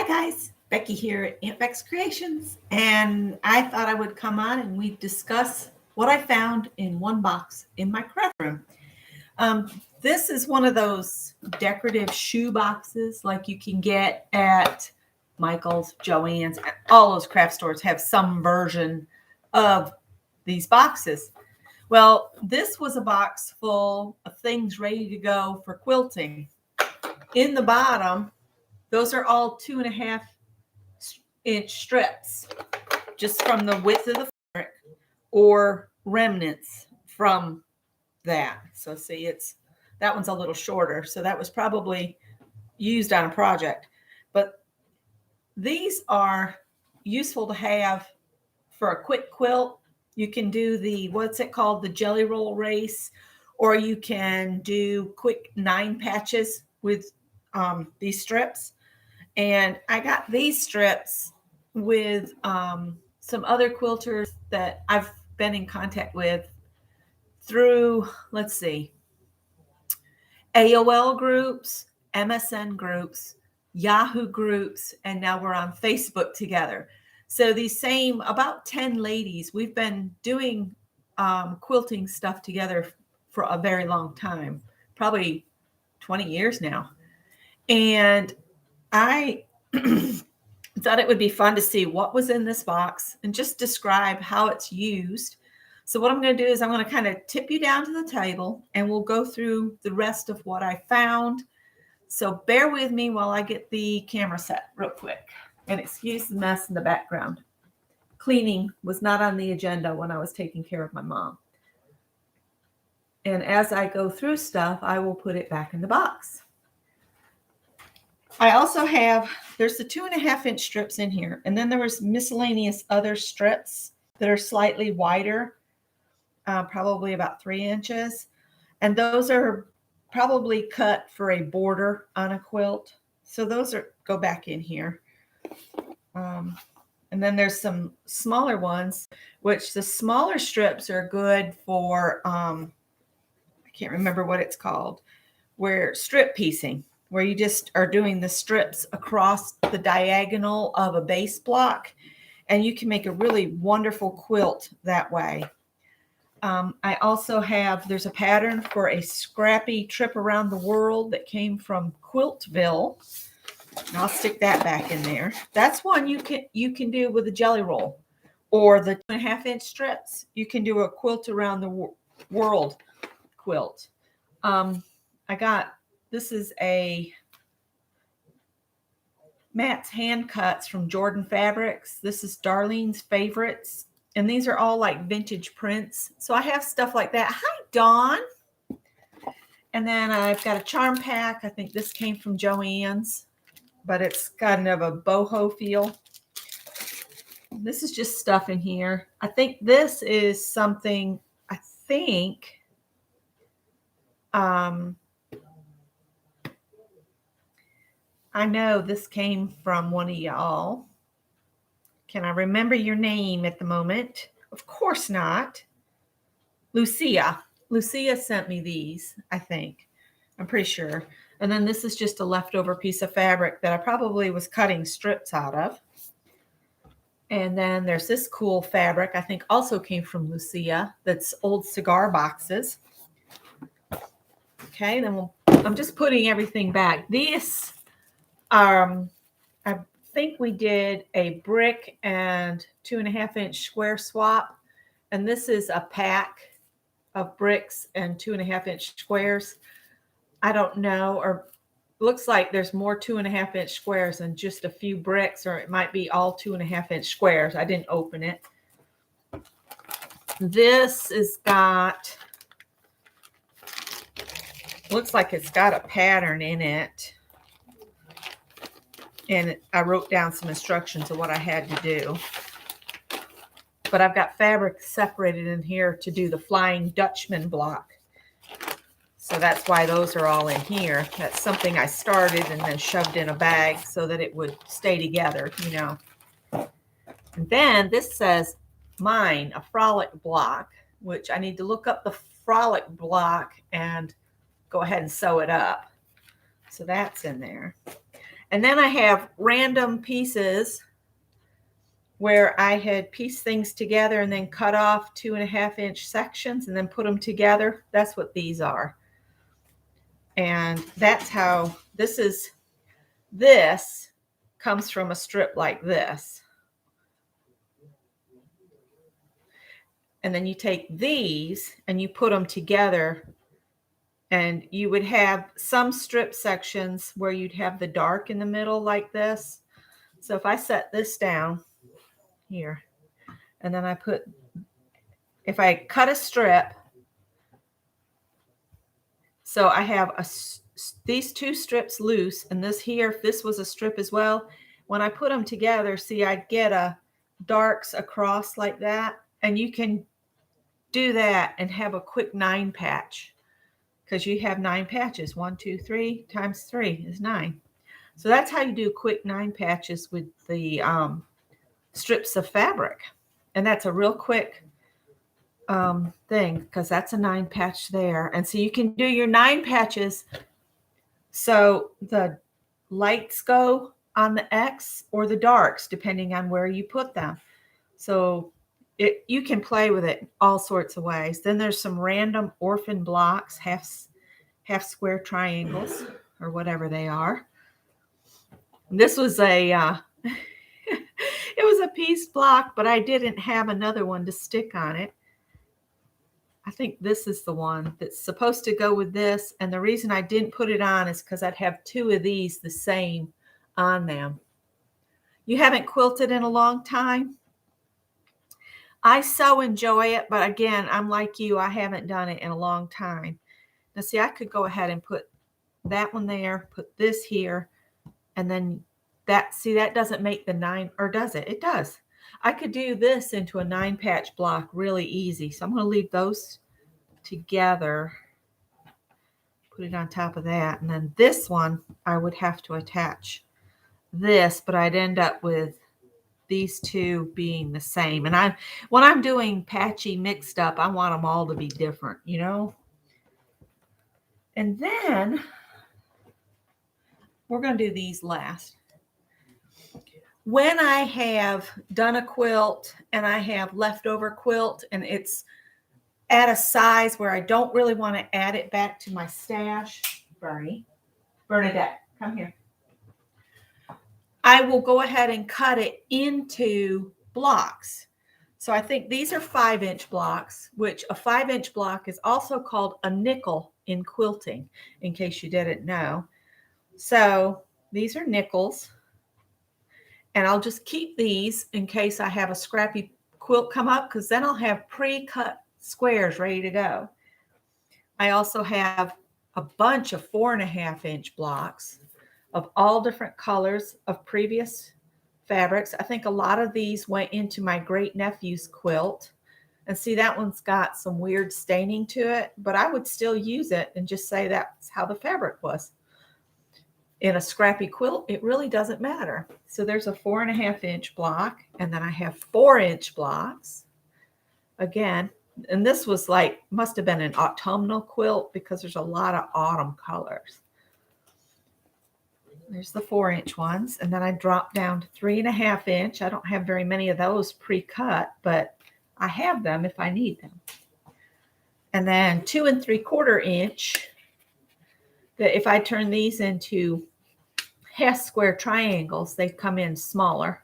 Hi guys, Becky here at Aunt Beck's Creations, and I thought I would come on and we'd discuss what I found in one box in my craft room. This is one of those decorative shoe boxes like you can get at Michael's, Joann's. All those craft stores have some version of these boxes. Well, this was a box full of things ready to go for quilting. In the bottom, those are all 2.5-inch strips, just from the width of the fabric or remnants from that. So see, that one's a little shorter. So that was probably used on a project. But these are useful to have for a quick quilt. You can do what's it called? The jelly roll race, or you can do quick 9 patches with these strips. And I got these strips with some other quilters that I've been in contact with through, let's see, AOL groups, MSN groups, Yahoo groups, and now we're on Facebook together. So these same about 10 ladies, we've been doing quilting stuff together for a very long time, probably 20 years now. And I thought it would be fun to see what was in this box and just describe how it's used. So what I'm going to do is I'm going to kind of tip you down to the table and we'll go through the rest of what I found. So bear with me while I get the camera set real quick. And excuse the mess in the background. Cleaning was not on the agenda when I was taking care of my mom. And as I go through stuff, I will put it back in the box. I also have, there's the 2.5-inch strips in here. And then there was miscellaneous other strips that are slightly wider, probably about 3 inches. And those are probably cut for a border on a quilt. So those go back in here. And then there's some smaller ones, which the smaller strips are good for, I can't remember what it's called, where strip piecing, where you just are doing the strips across the diagonal of a base block, and you can make a really wonderful quilt that way. I also have, there's a pattern for a scrappy trip around the world that came from Quiltville. And I'll stick that back in there. That's one you can do with a jelly roll, or the 2.5-inch strips. You can do a quilt around the world quilt. This is a Matt's Hand Cuts from Jordan Fabrics. This is Darlene's Favorites. And these are all like vintage prints. So I have stuff like that. Hi, Dawn. And then I've got a charm pack. I think this came from Joann's, but it's kind of a boho feel. This is just stuff in here. I think this is something, I know this came from one of y'all. Can I remember your name at the moment? Of course not. Lucia. Lucia sent me these, I think. I'm pretty sure. And then this is just a leftover piece of fabric that I probably was cutting strips out of. And then there's this cool fabric, I think also came from Lucia, that's old cigar boxes. Okay, then I'm just putting everything back. These I think we did a brick and 2.5-inch square swap. And this is a pack of bricks and 2.5-inch squares. I don't know, or looks like there's more 2.5-inch squares than just a few bricks, or it might be all 2.5-inch squares. I didn't open it. This has got, looks like it's got a pattern in it. And I wrote down some instructions of what I had to do. But I've got fabric separated in here to do the Flying Dutchman block. So that's why those are all in here. That's something I started and then shoved in a bag so that it would stay together, you know. And then this says mine, a frolic block, which I need to look up the frolic block and go ahead and sew it up. So that's in there. And then I have random pieces where I had pieced things together and then cut off 2.5-inch sections and then put them together. That's what these are. And that's how this comes from a strip like this. And then you take these and you put them together, and you would have some strip sections where you'd have the dark in the middle like this. So if I set this down here, and then if I cut a strip, so I have these two strips loose, and this here, if this was a strip as well, when I put them together, see, I'd get a darks across like that, and you can do that and have a quick 9 patch, because you have 9 patches. 1, 2, 3 times 3 is 9. So that's how you do quick 9 patches with the strips of fabric. And that's a real quick thing, because that's a 9 patch there. And so you can do your 9 patches so the lights go on the X or the darks, depending on where you put them. So you can play with it all sorts of ways. Then there's some random Orphan blocks, half square triangles, or whatever they are. This was it was a piece block, but I didn't have another one to stick on it. I think this is the one that's supposed to go with this. And the reason I didn't put it on is because I'd have 2 of these the same on them. You haven't quilted in a long time? I so enjoy it, but again, I'm like you, I haven't done it in a long time. Now see, I could go ahead and put that one there, put this here, and then that doesn't make the 9, or does it? It does. I could do this into a 9 patch block really easy. So I'm going to leave those together, put it on top of that. And then this one, I would have to attach this, but I'd end up with these two being the same. And when I'm doing patchy mixed up, I want them all to be different, you know? And then we're going to do these last. When I have done a quilt and I have leftover quilt and it's at a size where I don't really want to add it back to my stash, Bernadette, come here. I will go ahead and cut it into blocks. So I think these are 5-inch blocks, which a 5-inch block is also called a nickel in quilting, in case you didn't know. So these are nickels. And I'll just keep these in case I have a scrappy quilt come up, because then I'll have pre-cut squares ready to go. I also have a bunch of 4.5-inch blocks of all different colors of previous fabrics. I think a lot of these went into my great nephew's quilt. And see, that one's got some weird staining to it, but I would still use it and just say that's how the fabric was. In a scrappy quilt, it really doesn't matter. So there's a 4.5-inch block, and then I have 4-inch blocks. Again, and this was must have been an autumnal quilt, because there's a lot of autumn colors. There's the 4-inch ones, and then I drop down to 3.5-inch. I don't have very many of those pre-cut, but I have them if I need them. And then 2 3/4-inch. That if I turn these into half square triangles, they come in smaller.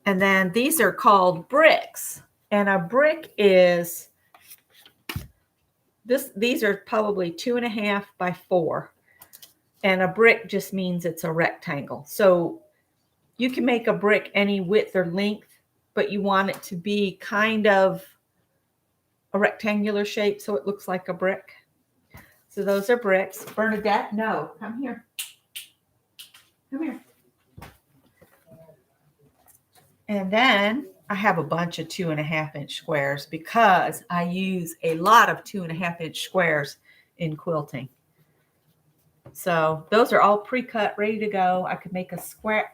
And then these are called bricks. And a brick is these are probably 2.5 by 4. And a brick just means it's a rectangle. So you can make a brick any width or length, but you want it to be kind of a rectangular shape so it looks like a brick. So those are bricks. Bernadette, no, come here. Come here. And then I have a bunch of 2.5-inch squares, because I use a lot of 2.5-inch squares in quilting. So those are all pre-cut, ready to go. I could make a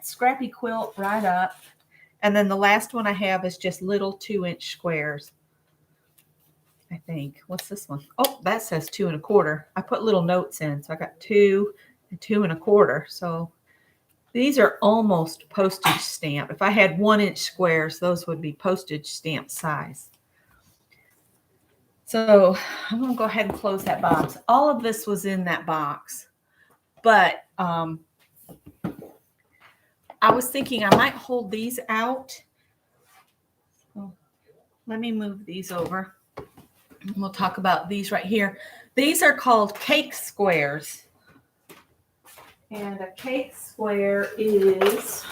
scrappy quilt right up. And then the last one I have is just little 2-inch squares. I think. What's this one? Oh, that says 2 1/4. I put little notes in. So I got 2 and 2 1/4. So these are almost postage stamp. If I had 1-inch squares, those would be postage stamp size. So I'm going to go ahead and close that box. All of this was in that box. But I was thinking I might hold these out. So let me move these over. We'll talk about these right here. These are called cake squares. And a cake square is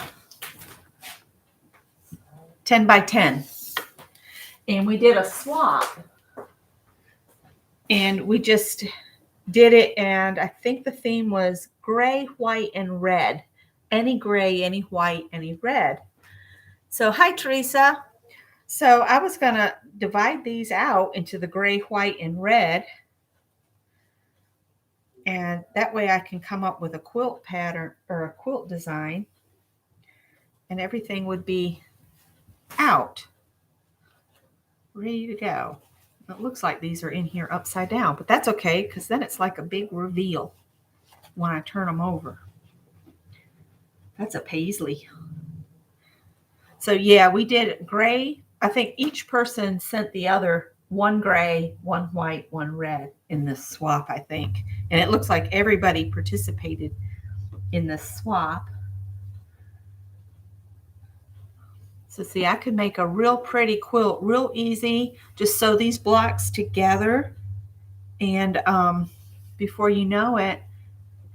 10 by 10. And we did a swap. And we just did it. And I think the theme was gray, white, and red. Any gray, any white, any red. So, hi, Teresa. So I was going to divide these out into the gray, white, and red. And that way I can come up with a quilt pattern or a quilt design. And everything would be out, ready to go. It looks like these are in here upside down, but that's okay because then it's like a big reveal when I turn them over. That's a paisley. So yeah, we did gray. I think each person sent the other one gray, one white, one red in this swap, I think. And it looks like everybody participated in this swap. So see, I could make a real pretty quilt, real easy. Just sew these blocks together. And before you know it,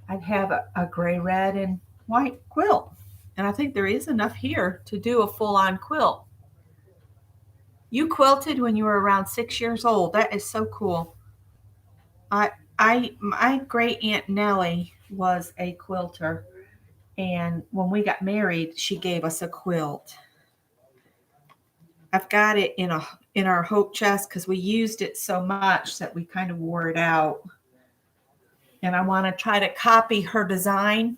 I'd have a gray, red, and white quilt. And I think there is enough here to do a full-on quilt. You quilted when you were around 6 years old. That is so cool. My great Aunt Nellie was a quilter. And when we got married, she gave us a quilt. I've got it in our hope chest because we used it so much that we kind of wore it out. And I want to try to copy her design,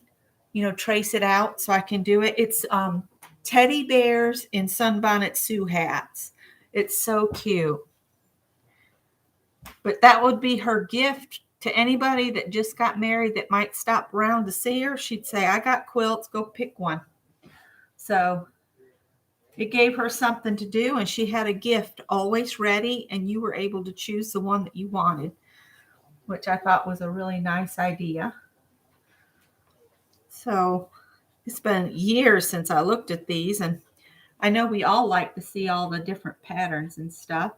trace it out so I can do it. It's teddy bears in Sunbonnet Sue hats. It's so cute. But that would be her gift to anybody that just got married that might stop around to see her. She'd say, I got quilts, go pick one. So it gave her something to do, and she had a gift always ready, and you were able to choose the one that you wanted, which I thought was a really nice idea. So it's been years since I looked at these, and I know we all like to see all the different patterns and stuff.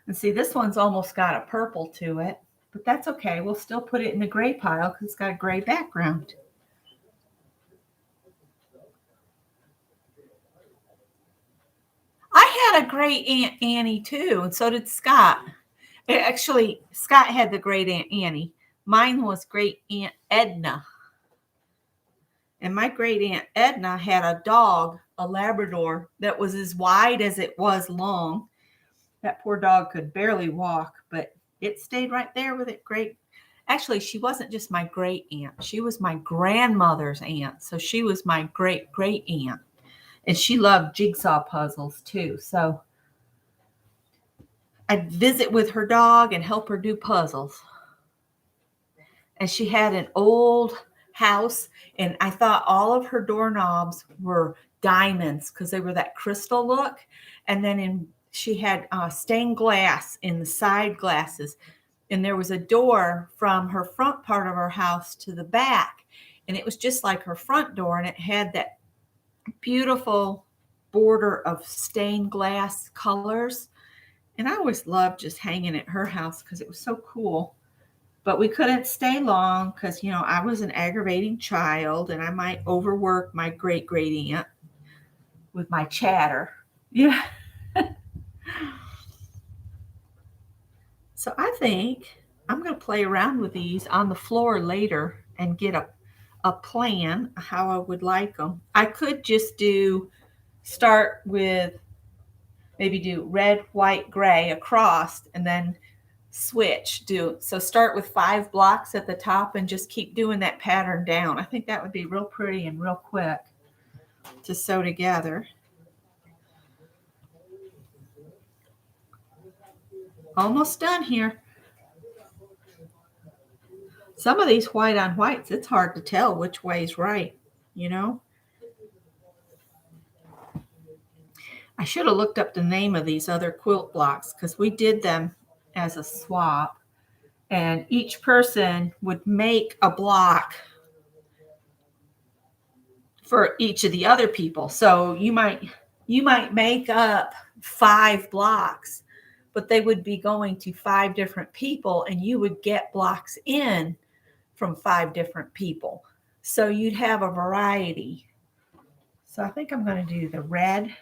And see, this one's almost got a purple to it, but that's okay. We'll still put it in the gray pile because it's got a gray background. I had a great Aunt Annie too, and so did Scott. Actually, Scott had the great Aunt Annie. Mine was great Aunt Edna. And my great Aunt Edna had a dog, a Labrador, that was as wide as it was long. That poor dog could barely walk, but it stayed right there with it. Great. Actually, she wasn't just my great aunt. She was my grandmother's aunt. So she was my great great aunt. And she loved jigsaw puzzles too. So I'd visit with her dog and help her do puzzles. And she had an old house, and I thought all of her doorknobs were diamonds because they were that crystal look. And then she had stained glass in the side glasses. And there was a door from her front part of her house to the back. And it was just like her front door, and it had that beautiful border of stained glass colors. And I always loved just hanging at her house because it was so cool. But we couldn't stay long because, I was an aggravating child and I might overwork my great great aunt with my chatter. Yeah. So I think I'm going to play around with these on the floor later and get a plan how I would like them. I could just start with maybe do red, white, gray across and then switch. So start with 5 blocks at the top and just keep doing that pattern down. I think that would be real pretty and real quick to sew together. Almost done here. Some of these white on whites, it's hard to tell which way is right, you know. I should have looked up the name of these other quilt blocks because we did them as a swap. And each person would make a block for each of the other people. So you might make up 5 blocks, but they would be going to 5 different people, and you would get blocks in from 5 different people. So you'd have a variety. So I think I'm going to do the red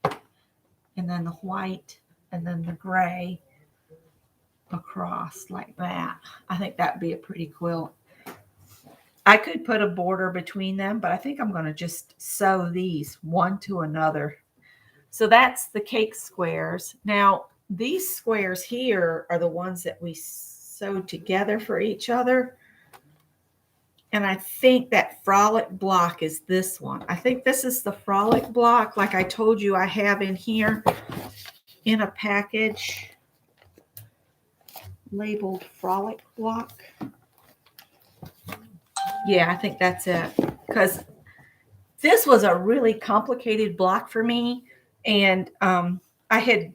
and then the white and then the gray across like that. I think that'd be a pretty quilt. I could put a border between them, but I think I'm going to just sew these one to another. So that's the cake squares. Now, these squares here are the ones that we sewed together for each other. And I think that frolic block is this one. I think this is the frolic block, like I told you I have in here in a package labeled frolic block. Yeah, I think that's it. Because this was a really complicated block for me. And I had,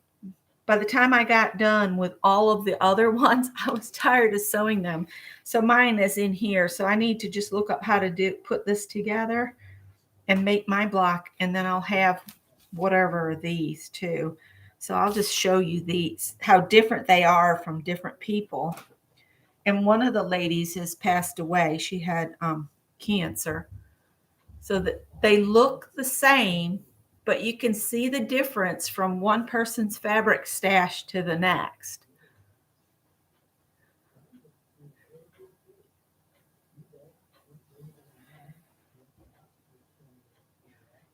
by the time I got done with all of the other ones, I was tired of sewing them. So mine is in here. So I need to just look up how to put this together and make my block. And then I'll have whatever these too. So I'll just show you these, how different they are from different people. And one of the ladies has passed away. She had cancer. So that they look the same, but you can see the difference from one person's fabric stash to the next.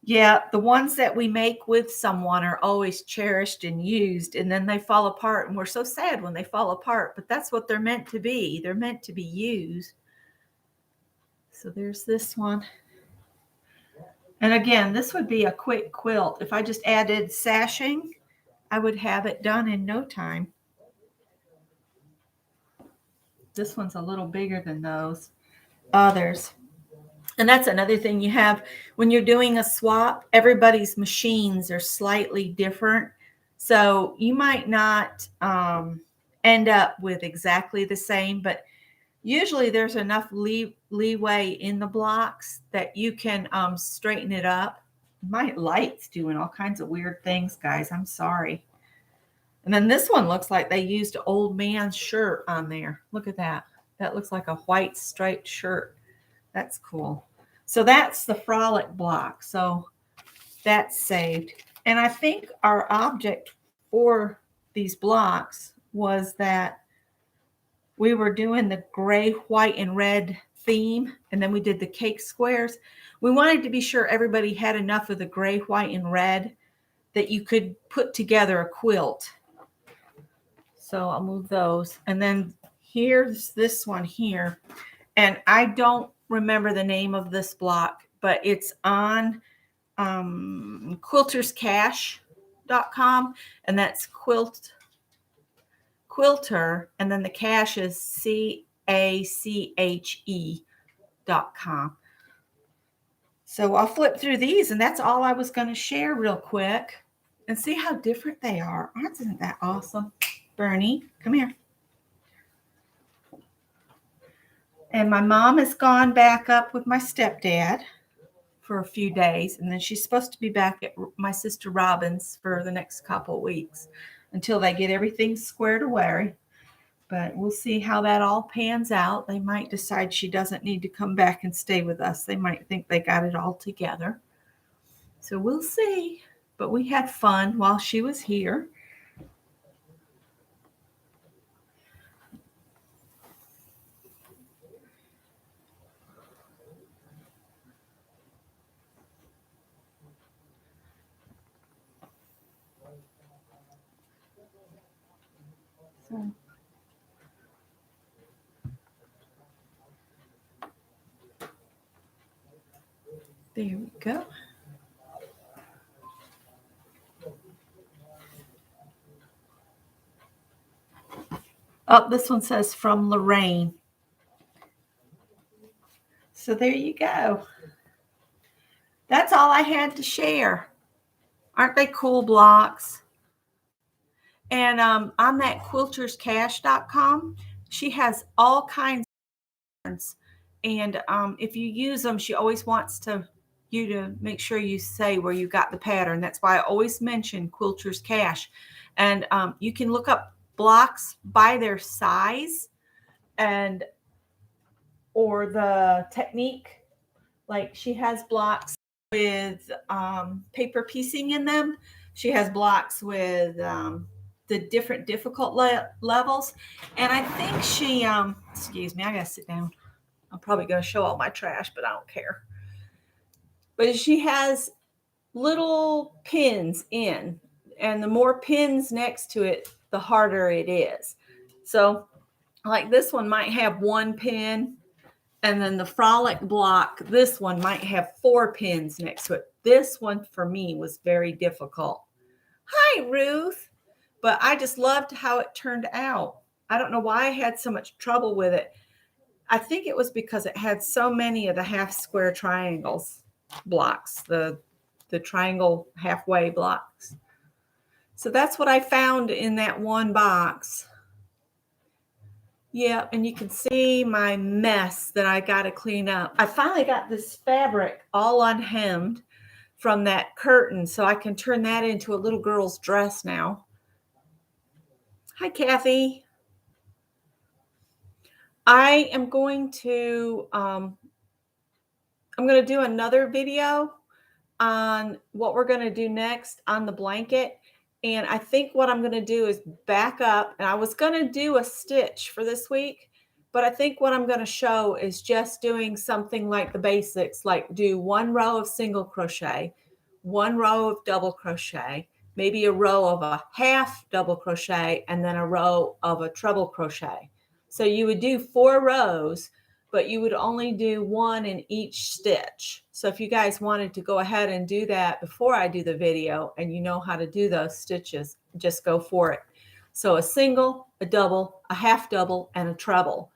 Yeah, the ones that we make with someone are always cherished and used, and then they fall apart, and we're so sad when they fall apart, but that's what they're meant to be. They're meant to be used. So there's this one. And again, this would be a quick quilt. If I just added sashing, I would have it done in no time. This one's a little bigger than those others. And that's another thing you have when you're doing a swap. Everybody's machines are slightly different. So you might not end up with exactly the same, but usually there's enough leeway in the blocks that you can straighten it up. My light's doing all kinds of weird things, guys. I'm sorry. And then this one looks like they used an old man's shirt on there. Look at that. That looks like a white striped shirt. That's cool. So that's the frolic block. So that's saved. And I think our object for these blocks was that we were doing the gray, white, and red theme, and then we did the cake squares. We wanted to be sure everybody had enough of the gray, white, and red that you could put together a quilt. So I'll move those. And then here's this one here. And I don't remember the name of this block, but it's on quilterscash.com, and that's quilter, and then the cash is CACHE.com. So I'll flip through these, and that's all I was going to share real quick, and see how different they are. Isn't that awesome? Bernie, come here. And my mom has gone back up with my stepdad for a few days, and then she's supposed to be back at my sister Robin's for the next couple of weeks until they get everything squared away. But we'll see how that all pans out. They might decide she doesn't need to come back and stay with us. They might think they got it all together. So we'll see. But we had fun while she was here. So there we go. Oh, this one says from Lorraine. So there you go. That's all I had to share. Aren't they cool blocks? And on that quilterscash.com, she has all kinds of patterns. And if you use them, she always wants you to make sure you say where you got the pattern. That's why I always mention Quilters Cash. And you can look up blocks by their size and or the technique. Like she has blocks with paper piecing in them. She has blocks with the different difficult levels. And I think she, excuse me, I gotta sit down. I'm probably gonna show all my trash, but I don't care. But she has little pins in, and the more pins next to it, the harder it is. So like this one might have one pin, and then the frolic block, this one might have 4 pins next to it. This one for me was very difficult. Hi, Ruth. But I just loved how it turned out. I don't know why I had so much trouble with it. I think it was because it had so many of the half square triangles blocks, the triangle halfway blocks. So that's what I found in that one box. Yeah, and you can see my mess that I got to clean up. I finally got this fabric all unhemmed from that curtain, so I can turn that into a little girl's dress now. Hi, Kathy. I am going to do another video on what we're going to do next on the blanket. And I think what I'm going to do is back up. And I was going to do a stitch for this week, but I think what I'm going to show is just doing something like the basics, like do 1 row of single crochet, 1 row of double crochet, maybe a row of a half double crochet, and then a row of a treble crochet. So you would do 4 rows, but you would only do 1 in each stitch. So if you guys wanted to go ahead and do that before I do the video and you know how to do those stitches, just go for it. So a single, a double, a half double, and a treble.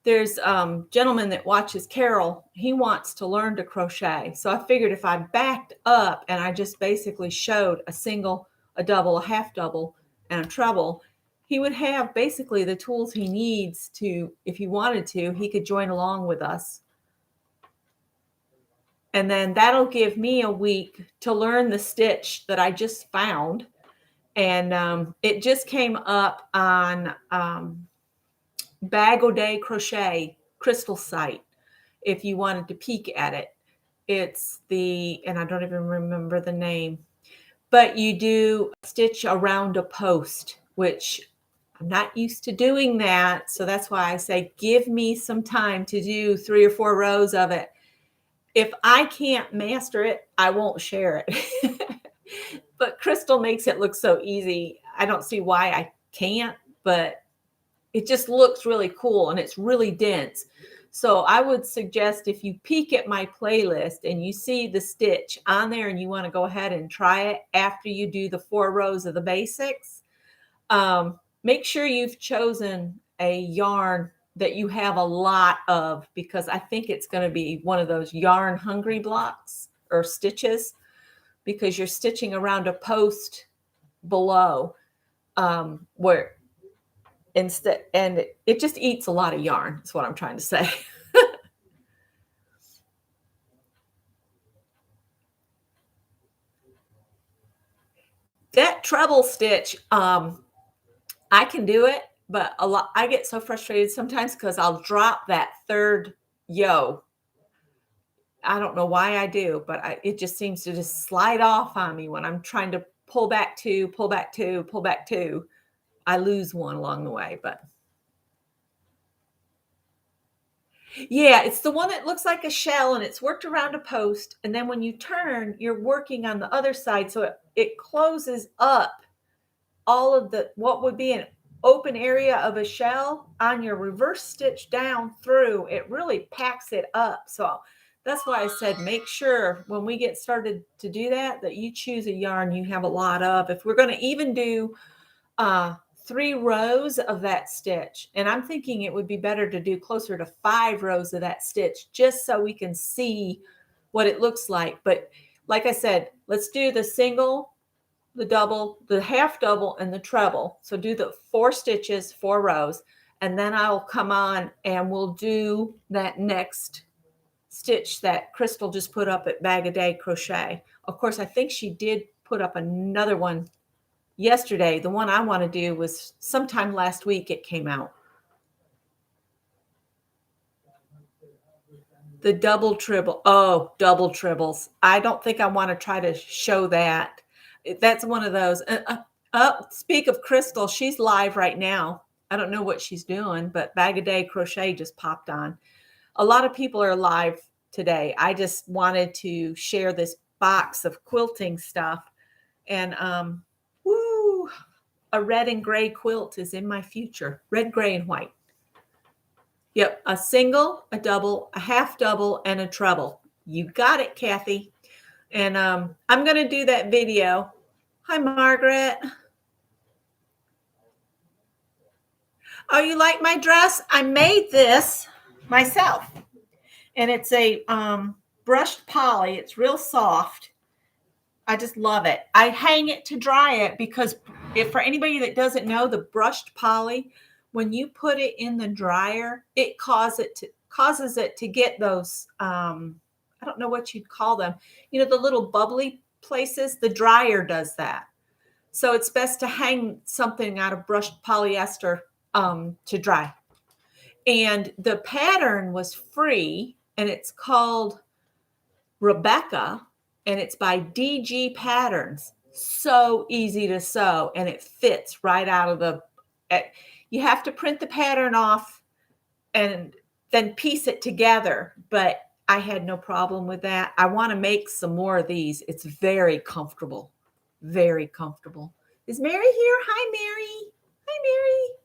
There's a gentleman that watches Carol. He wants to learn to crochet. So I figured if I backed up and I just basically showed a single, a double, a half double, and a treble, he would have basically the tools he needs to, if he wanted to, he could join along with us. And then that'll give me a week to learn the stitch that I just found. And it just came up on Bag O' Day Crochet Crystal site. If you wanted to peek at it, it's and I don't even remember the name, but you do a stitch around a post, which I'm not used to doing that. So that's why I say, give me some time to do 3 or 4 rows of it. If I can't master it, I won't share it. But Crystal makes it look so easy. I don't see why I can't, but it just looks really cool and it's really dense. So I would suggest if you peek at my playlist and you see the stitch on there and you want to go ahead and try it after you do the 4 rows of the basics, make sure you've chosen a yarn that you have a lot of, because I think it's going to be one of those yarn hungry blocks or stitches, because you're stitching around a post below where instead, and it just eats a lot of yarn is what I'm trying to say. That treble stitch, I can do it, but I get so frustrated sometimes because I'll drop that 3rd yo. I don't know why I do, but it just seems to just slide off on me when I'm trying to pull back 2, pull back 2, pull back 2. I lose one along the way, but yeah, it's the one that looks like a shell and it's worked around a post. And then when you turn, you're working on the other side. So it closes up all of what would be an open area of a shell on your reverse stitch down through. It really packs it up. So that's why I said, make sure when we get started to do that you choose a yarn you have a lot of. If we're going to even do 3 3 rows of that stitch. And I'm thinking it would be better to do closer to 5 rows of that stitch just so we can see what it looks like. But like I said, let's do the single, the double, the half double, and the treble. So do the 4 stitches, 4 rows, and then I'll come on and we'll do that next stitch that Crystal just put up at Bag a Day Crochet. Of course, I think she did put up another one yesterday. The one I want to do was sometime last week it came out. The double treble. Oh, double trebles. I don't think I want to try to show that. That's one of those. Speak of Crystal, she's live right now. I don't know what she's doing, but Bag a Day Crochet just popped on. A lot of people are live today. I just wanted to share this box of quilting stuff. And woo, a red and gray quilt is in my future. Red, gray, and white. Yep, a single, a double, a half double, and a treble. You got it, Kathy. And I'm going to do that video. Hi, Margaret. Oh, you like my dress? I made this myself. And it's a brushed poly. It's real soft. I just love it. I hang it to dry it because if for anybody that doesn't know, the brushed poly, when you put it in the dryer, it causes it to get those, I don't know what you'd call them. You know, the little bubbly places, the dryer does that. So it's best to hang something out of brushed polyester to dry. And the pattern was free, and it's called Rebecca, and it's by DG Patterns. So easy to sew, and it fits right out of the, you have to print the pattern off and then piece it together, but I had no problem with that. I want to make some more of these. It's very comfortable, very comfortable. Is Mary here? Hi, Mary. Hi, Mary.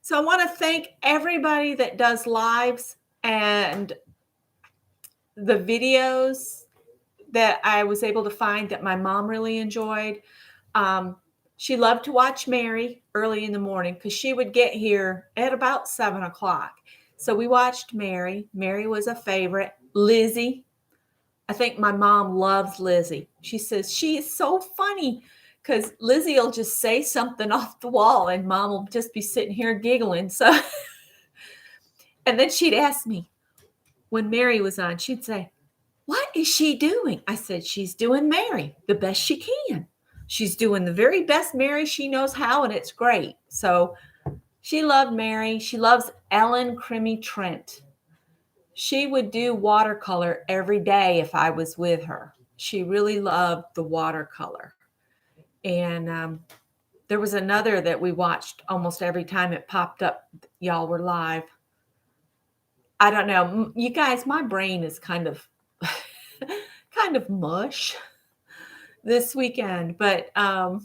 So I want to thank everybody that does lives and the videos that I was able to find that my mom really enjoyed. She loved to watch Mary early in the morning because she would get here at about 7 o'clock. So we watched Mary. Mary was a favorite. Lizzie. I think my mom loves Lizzie. She says she is so funny because Lizzie will just say something off the wall and mom will just be sitting here giggling. So, and then she'd ask me when Mary was on, she'd say, "What is she doing?" I said, "She's doing Mary the best she can. She's doing the very best Mary she knows how, and it's great." So she loved Mary. She loves Ellen Crimmy Trent. She would do watercolor every day if I was with her. She really loved the watercolor. And there was another that we watched almost every time it popped up. Y'all were live. I don't know. You guys, my brain is kind of mush this weekend, but oh,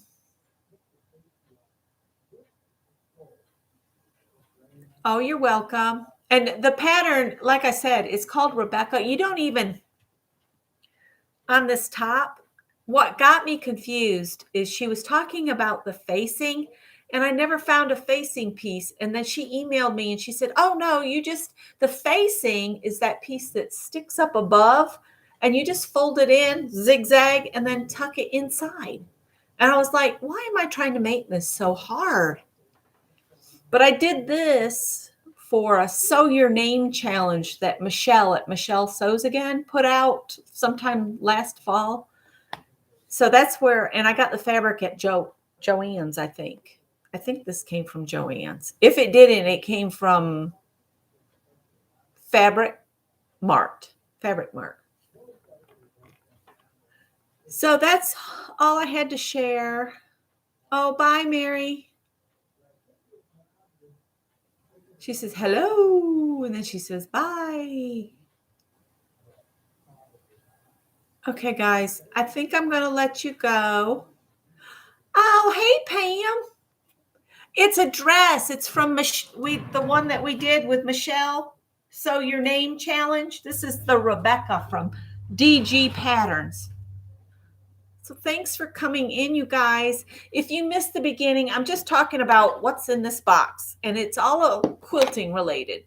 you're welcome. And the pattern, like I said, is called Rebecca. You don't even, on this top, what got me confused is she was talking about the facing, and I never found a facing piece. And then she emailed me and she said, "Oh no, the facing is that piece that sticks up above, and you just fold it in, zigzag, and then tuck it inside." And I was like, why am I trying to make this so hard? But I did this for a Sew Your Name challenge that Michelle at Michelle Sews Again put out sometime last fall. So that's where, and I got the fabric at Joann's, I think. I think this came from Joann's. If it didn't, it came from Fabric Mart. So that's all I had to share. Oh, bye, Mary. She says hello, and then she says bye. Okay, guys, I think I'm going to let you go. Oh, hey, Pam. It's a dress. It's from the one that we did with Michelle. Sew Your Name challenge. This is the Rebecca from DG Patterns. So thanks for coming in, you guys. If you missed the beginning, I'm just talking about what's in this box, and it's all quilting related.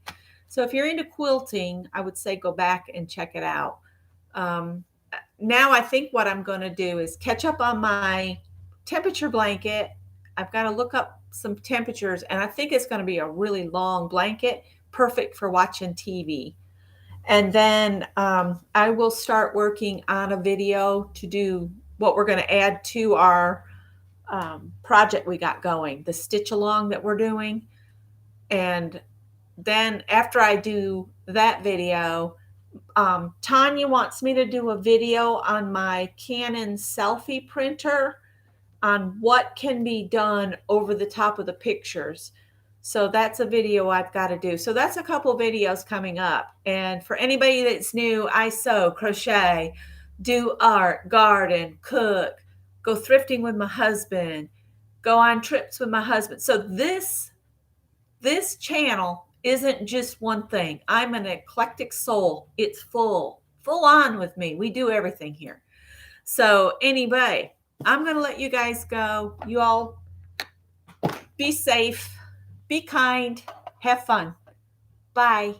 So if you're into quilting, I would say go back and check it out. Now I think what I'm going to do is catch up on my temperature blanket. I've got to look up some temperatures, and I think it's going to be a really long blanket, perfect for watching TV. And then I will start working on a video to do what we're going to add to our project we got going, the stitch along that we're doing. And then after I do that video, Tanya wants me to do a video on my Canon selfie printer on what can be done over the top of the pictures. So that's a video I've got to do. So that's a couple videos coming up. And for anybody that's new, I sew, crochet, do art, garden, cook, go thrifting with my husband, go on trips with my husband. So this channel isn't just one thing. I'm an eclectic soul. It's full on with me. We do everything here. So anyway, I'm going to let you guys go. You all be safe, be kind, have fun. Bye.